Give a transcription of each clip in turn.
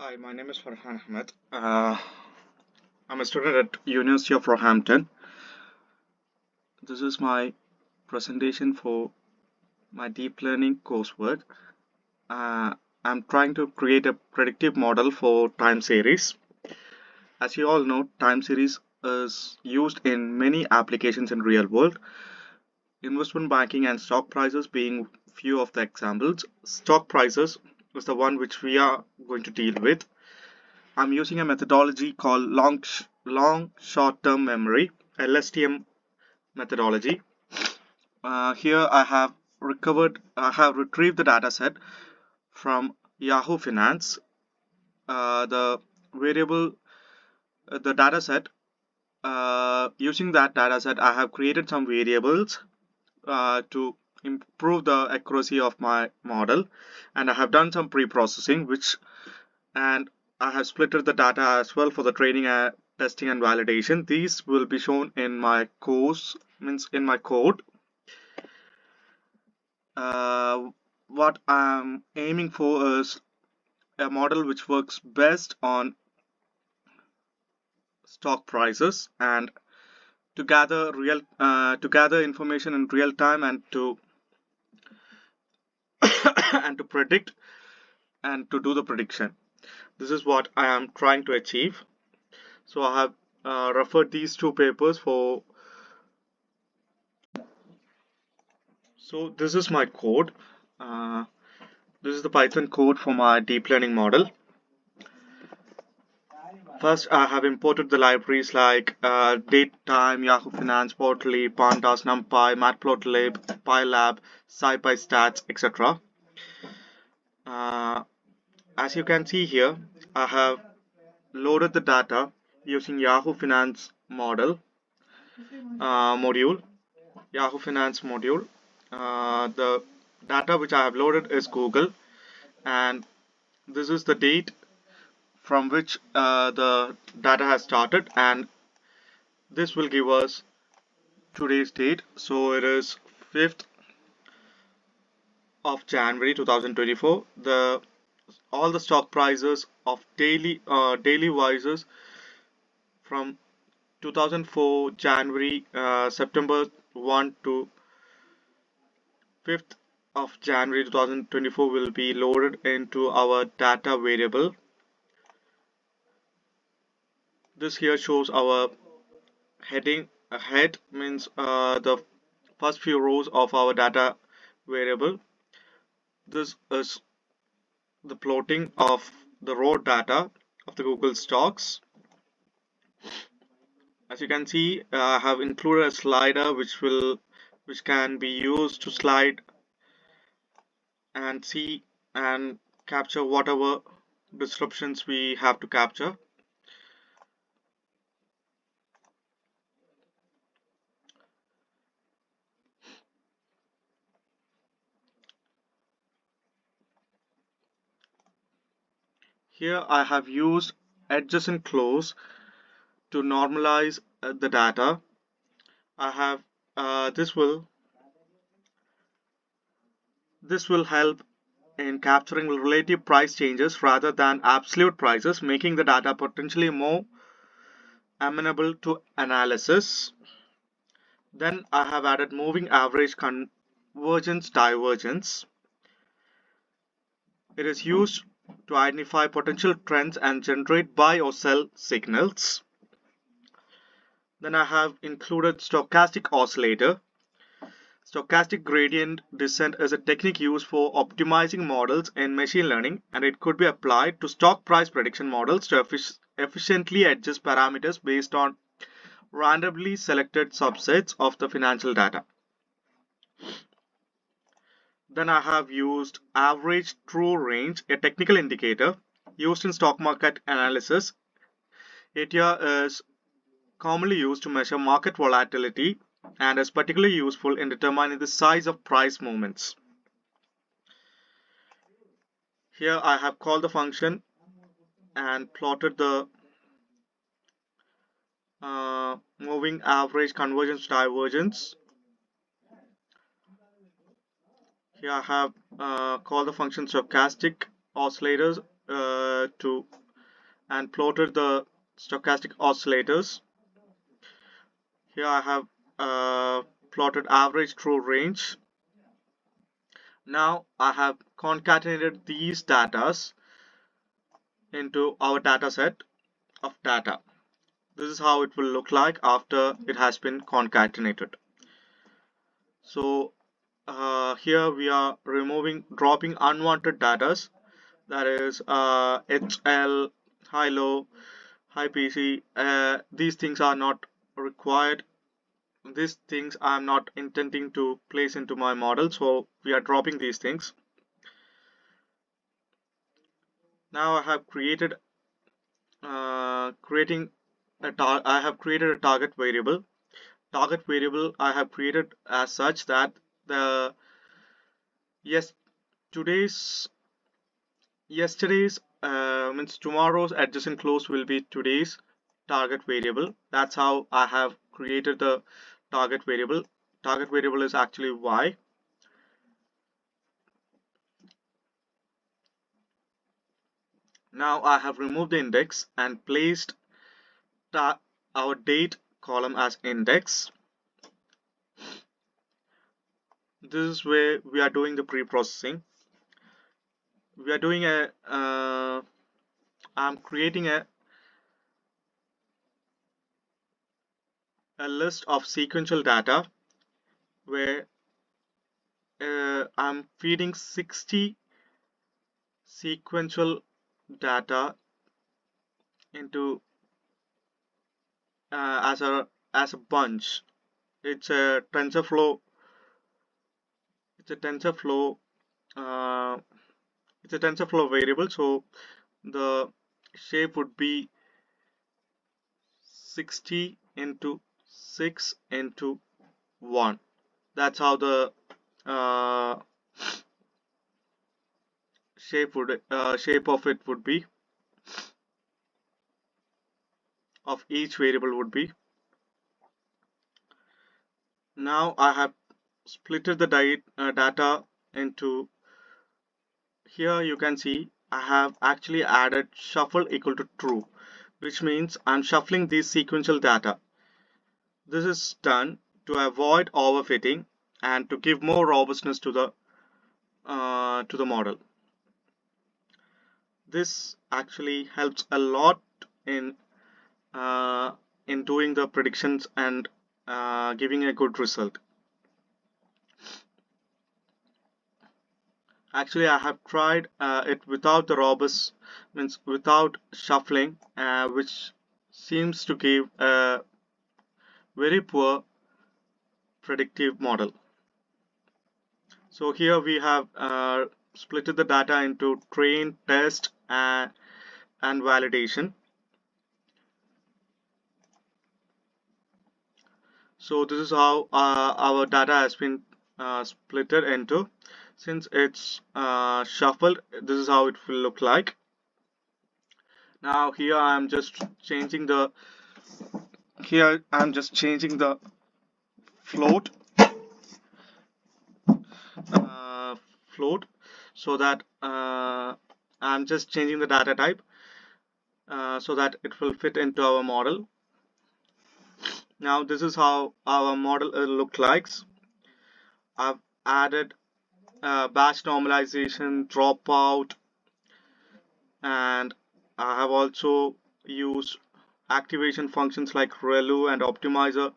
Hi, my name is Farhan Ahmed. I'm a student at University of Roehampton. This is my presentation for my deep learning coursework. Uh, I'm trying to create a predictive model for time series. As you all know, time series is used in many applications in real world. Investment banking and stock prices being few of the examples. Stock prices is the one which we are going to deal with. I'm using a methodology called long short-term memory (LSTM) methodology. Here I have retrieved the dataset from Yahoo Finance. The variable, the dataset. Using that dataset, I have created some variables to improve the accuracy of my model, and I have done some pre-processing, and I have splitted the data as well for the training, testing, and validation. These will be shown in my course, means in my code. Uh, what I'm aiming for is a model which works best on stock prices and to gather information in real time and to and to predict and to do the prediction. This is what I am trying to achieve. So I have referred these two papers for. So this is my code. Uh, this is the Python code for my deep learning model. First, I have imported the libraries like datetime, Yahoo Finance, Portly, Pandas, NumPy, Matplotlib, PyLab, SciPyStats, etc. Uh, as you can see here, I have loaded the data using Yahoo Finance module, Yahoo Finance module. The data which I have loaded is Google, and this is the date from which the data has started, and this will give us today's date. So it is 5th of January 2024. The all the stock prices of daily wises from 2004 January September 1 to 5th of January 2024 will be loaded into our data variable. This here shows our heading. Head means the first few rows of our data variable. This is the plotting of the raw data of the Google stocks. As you can see, I have included a slider which can be used to slide and see and capture whatever disruptions we have to capture. Here I have used adjacent clause to normalize the data. I have this will help in capturing relative price changes rather than absolute prices, making the data potentially more amenable to analysis. Then I have added moving average convergence divergence. It is used to identify potential trends and generate buy or sell signals. Then I have included stochastic oscillator. Stochastic gradient descent is a technique used for optimizing models in machine learning, and it could be applied to stock price prediction models to efficiently adjust parameters based on randomly selected subsets of the financial data. Then I have used average true range, a technical indicator used in stock market analysis. ATR is commonly used to measure market volatility and is particularly useful in determining the size of price movements. Here I have called the function and plotted the moving average convergence divergence. Here I have called the function stochastic oscillators to and plotted the stochastic oscillators. Here I have plotted average true range. Now I have concatenated these datas into our data set of data. This is how it will look like after it has been concatenated. So here we are dropping unwanted data, that is HL, high low, high PC. These things are not required. These things I'm not intending to place into my model, so we are dropping these things. Now I have created I have created a target variable. Target variable I have created as such that the yes yesterday's means tomorrow's adjacent close will be today's target variable. That's how I have created the target variable. Target variable is actually y. Now I have removed the index and placed our date column as index. This is where we are doing the pre-processing. We are doing I'm creating a list of sequential data where I'm feeding 60 sequential data into as a bunch. It's a TensorFlow. It's a TensorFlow. Uh, it's a TensorFlow variable. So the shape would be 60 into 6 into 1. That's how the uh, shape of it would be, of each variable would be. Now I have splitted the data into, here you can see I have actually added shuffle equal to true, which means I'm shuffling these sequential data. This is done to avoid overfitting and to give more robustness to the model. This actually helps a lot in doing the predictions and giving a good result. Actually, I have tried it without the robust, means without shuffling, which seems to give a very poor predictive model. So here we have splitted the data into train, test, and validation. So this is how our data has been splitted into. Since it's shuffled, this is how it will look like. Now here I'm just changing the float float, so that I'm just changing the data type so that it will fit into our model. Now this is how our model look like. I've added batch normalization, dropout, and I have also used activation functions like relu and optimizer,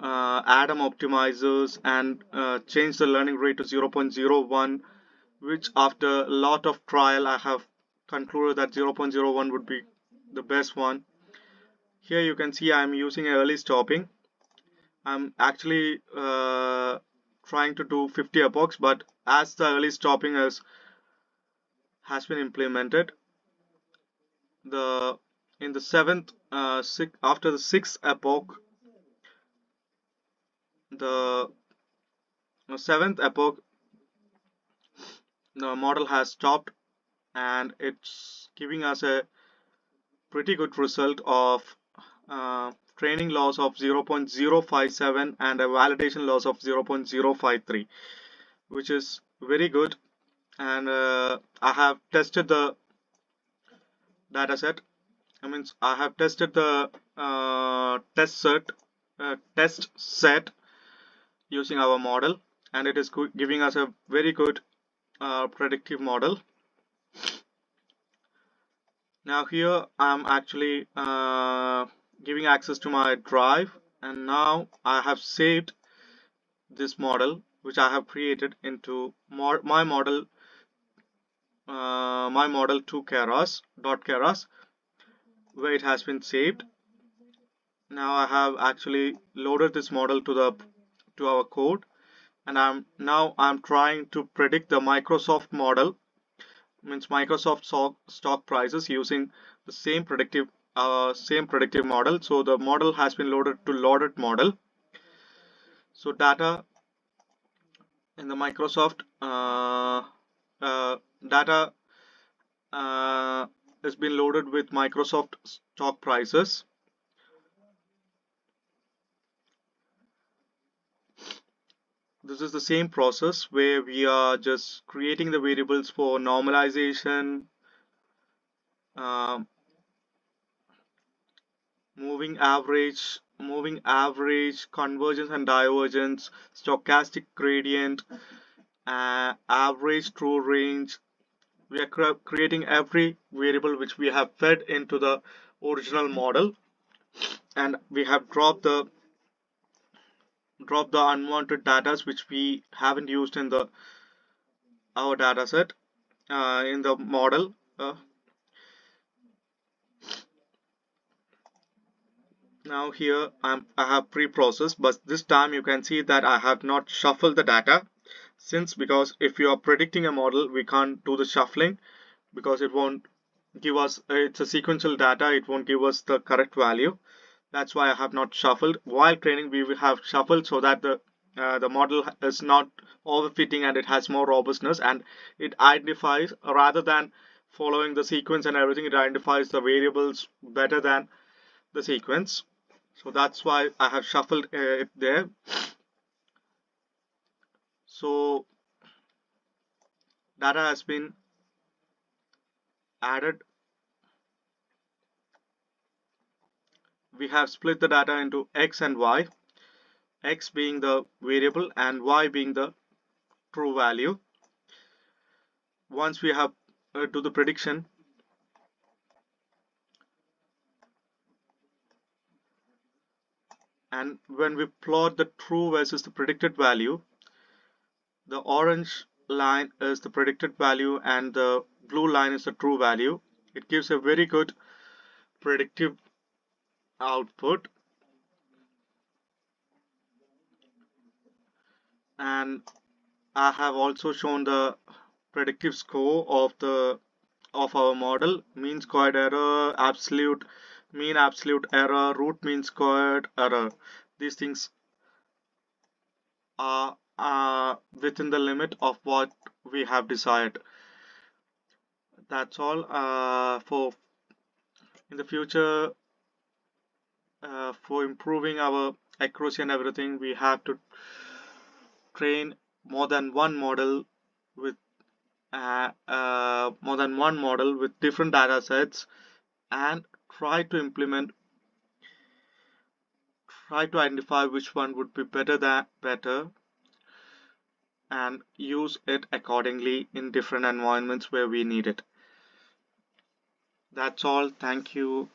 Adam optimizers, and change the learning rate to 0.01, which after a lot of trial I have concluded that 0.01 would be the best one. Here you can see I'm using early stopping. I'm actually trying to do 50 epochs, but as the early stopping has been implemented, in the after the sixth epoch, the seventh epoch, the model has stopped, and it's giving us a pretty good result of training loss of 0.057 and a validation loss of 0.053, which is very good. And I have tested the data set. I mean, I have tested the test set using our model, and it is giving us a very good predictive model. Now here I'm actually giving access to my drive, and now I have saved this model which I have created into my model to keras where it has been saved. Now I have actually loaded this model to our code, and I'm trying to predict the Microsoft model, means Microsoft stock prices, using the same predictive model. So the model has been loaded to loaded model. So data in the Microsoft data has been loaded with Microsoft stock prices. This is the same process where we are just creating the variables for normalization, um, moving average, convergence and divergence, stochastic gradient, average true range. We are creating every variable which we have fed into the original model, and we have dropped the unwanted data which we haven't used in the our data set in the model. Now here I have pre-processed, but this time you can see that I have not shuffled the data, because if you are predicting a model, we can't do the shuffling because it won't give us, it's a sequential data, it won't give us the correct value. That's why I have not shuffled. While training, we will have shuffled so that the model is not overfitting and it has more robustness, and it identifies, rather than following the sequence and everything, it identifies the variables better than the sequence. So that's why I have shuffled it there. So data has been added. We have split the data into x and y, x being the variable and y being the true value. Once we have do the prediction, and when we plot the true versus the predicted value, the orange line is the predicted value and the blue line is the true value. It gives a very good predictive output. And I have also shown the predictive score of our model: mean squared error, absolute mean absolute error, root mean squared error. These things are within the limit of what we have desired. That's all. For in the future, for improving our accuracy and everything, we have to train more than one model with different data sets, and try to identify which one would be better, and use it accordingly in different environments where we need it. That's all. Thank you.